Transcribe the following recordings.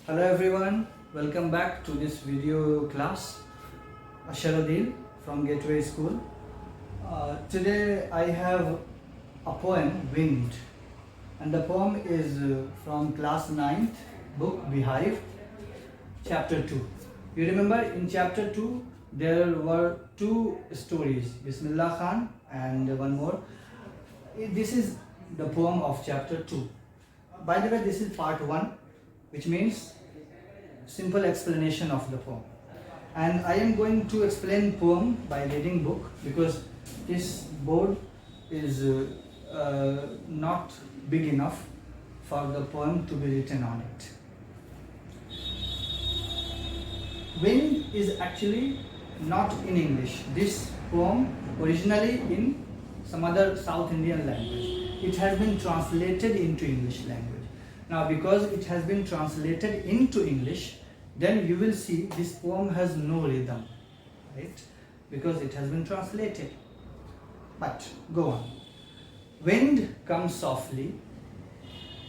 Hello everyone, welcome back to this video class. Asharuddin from Gateway School. Today I have a poem, Wind, and the poem is from class 9th book Beehive, chapter 2. You remember in chapter 2 there were two stories, Bismillah Khan and one more. This is the poem of chapter 2. By the way, this is part 1, which means simple explanation of the poem, and I am going to explain poem by reading book because this board is not big enough for the poem to be written on it. Wind is actually not in English. This poem originally in some other South Indian language. It has been translated into English language. Now, because it has been translated into English, then you will see this poem has no rhythm, right? Because it has been translated. But go on. Wind comes softly.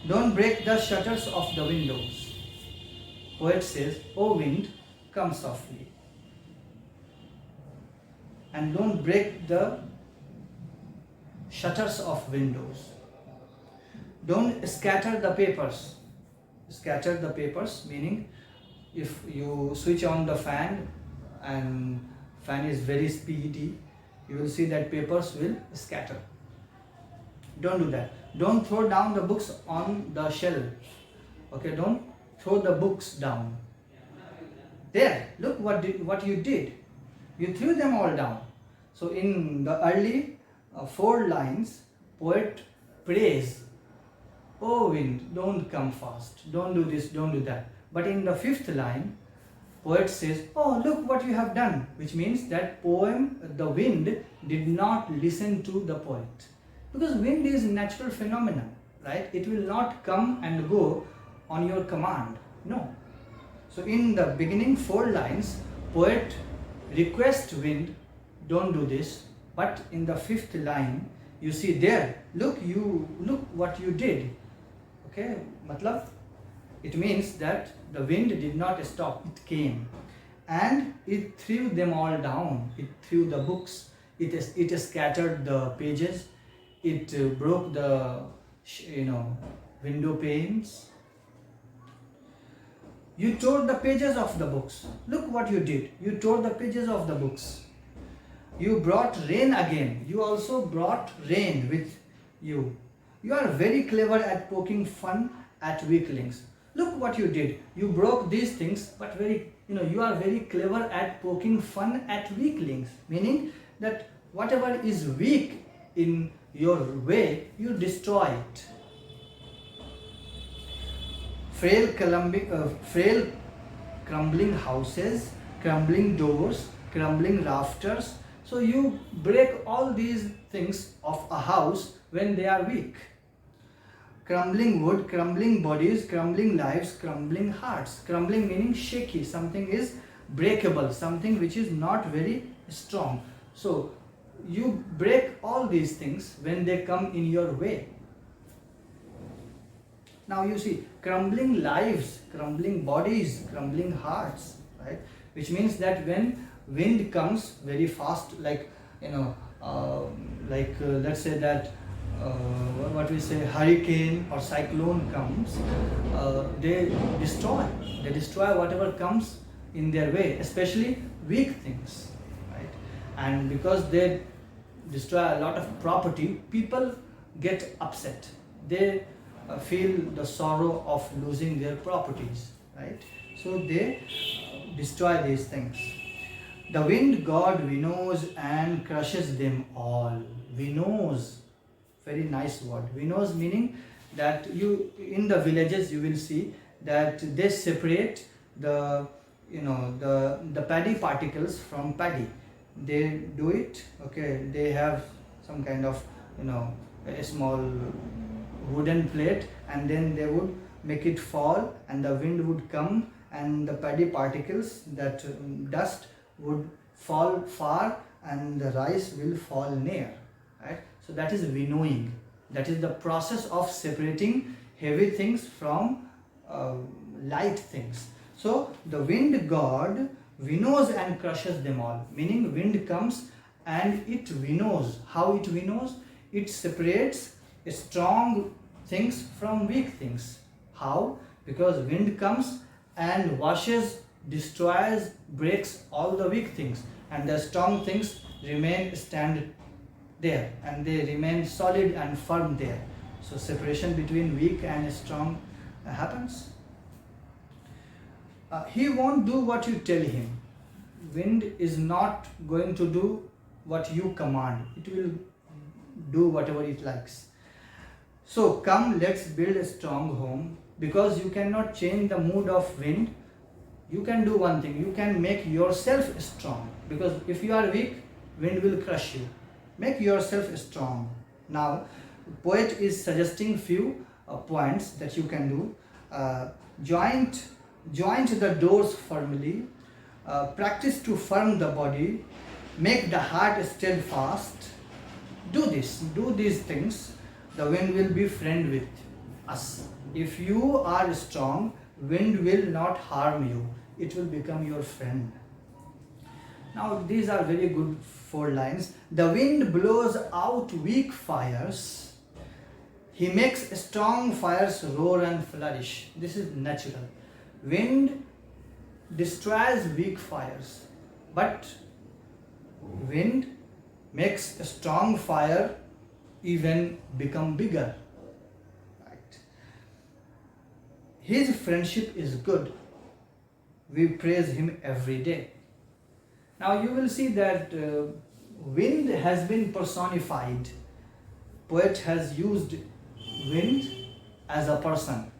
Don't break the shutters of the windows. Poet says, "Oh wind, come softly. And don't break the shutters of windows. Don't scatter the papers." Scatter the papers meaning if you switch on the fan and fan is very speedy, you will see that papers will scatter. Don't do that. Don't throw down the books on the shelf. Okay, don't throw the books down. There, look what you did. You threw them all down. So in the early 4 lines, poet prays, "Oh wind, don't come fast. Don't do this, don't do that." But in the 5th line, poet says, "Oh, look what you have done," which means that the wind did not listen to the poet. Because wind is a natural phenomenon, right? It will not come and go on your command. No. So in the beginning 4 lines, poet requests wind, "Don't do this." But in the 5th line, you see there, look what you did. Okay, matlab, it means that the wind did not stop, it came and it threw them all down. It threw the books, it scattered the pages, it broke the window panes. You tore the pages of the books. Look what you did. You tore the pages of the books. You brought rain again. You also brought rain with you. You are very clever at poking fun at weaklings. Look what you did. You broke these things, but you are very clever at poking fun at weaklings. Meaning that whatever is weak in your way, you destroy it. Frail crumbling houses, crumbling doors, crumbling rafters. So you break all these things of a house when they are weak. Crumbling wood, crumbling bodies, crumbling lives, crumbling hearts. Crumbling meaning shaky. Something is breakable, something which is not very strong. So you break all these things when they come in your way. Now you see, crumbling lives, crumbling bodies, crumbling hearts, right? Which means that when wind comes very fast, let's say that what we say hurricane or cyclone comes, they destroy whatever comes in their way, especially weak things, right? And because they destroy a lot of property, people get upset. They feel the sorrow of losing their properties, right? So they destroy these things. The wind god winnows and crushes them all. Winnows, very nice word. Winnows meaning that in the villages you will see that they separate the paddy particles from paddy. They do it. Okay, they have some kind of a small wooden plate, and then they would make it fall, and the wind would come, and the paddy particles, that dust would fall far, and the rice will fall near, right? So that is winnowing. That is the process of separating heavy things from light things. So the wind god winnows and crushes them all, meaning wind comes and it winnows. How it winnows? It separates strong things from weak things. How? Because wind comes and washes, destroys, breaks all the weak things, and the strong things stand there, and they remain solid and firm there. So separation between weak and strong happens. He won't do what you tell him. Wind is not going to do what you command. It will do whatever it likes. So come, let's build a strong home. Because you cannot change the mood of wind, you can do one thing. You can make yourself strong. Because if you are weak, wind will crush you. Make yourself strong. Now, poet is suggesting few points that you can do. Joint the doors firmly. Practice to firm the body. Make the heart steadfast. Do these things. The wind will be friend with us. If you are strong, wind will not harm you. It will become your friend. Now these are very good 4 lines. The wind blows out weak fires. He makes strong fires roar and flourish. This is natural. Wind destroys weak fires, but wind makes a strong fire even become bigger. Right? His friendship is good. We praise him every day. Now you will see that wind has been personified. Poet has used wind as a person.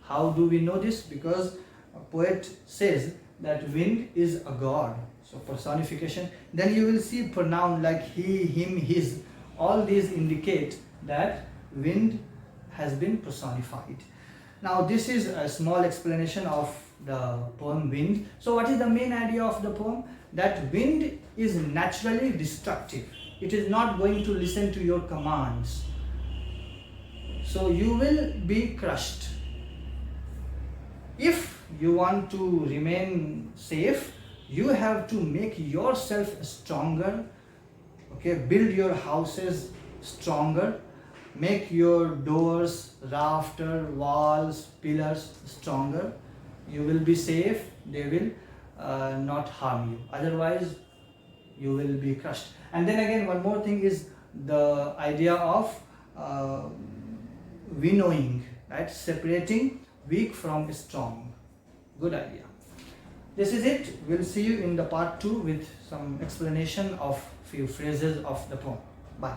How do we know this? Because a poet says that wind is a god. So personification. Then you will see pronoun like he, him, his. All these indicate that wind has been personified. Now this is a small explanation of the poem Wind. So what is the main idea of the poem? That wind is naturally destructive. It is not going to listen to your commands. So you will be crushed. If you want to remain safe, you have to make yourself stronger. Okay, build your houses stronger. Make your doors, rafter, walls, pillars stronger. You will be safe. They will not harm you. Otherwise, you will be crushed. And then again, one more thing is the idea of winnowing, right? Separating weak from strong. Good idea. This is it. We'll see you in the part 2 with some explanation of few phrases of the poem. Bye.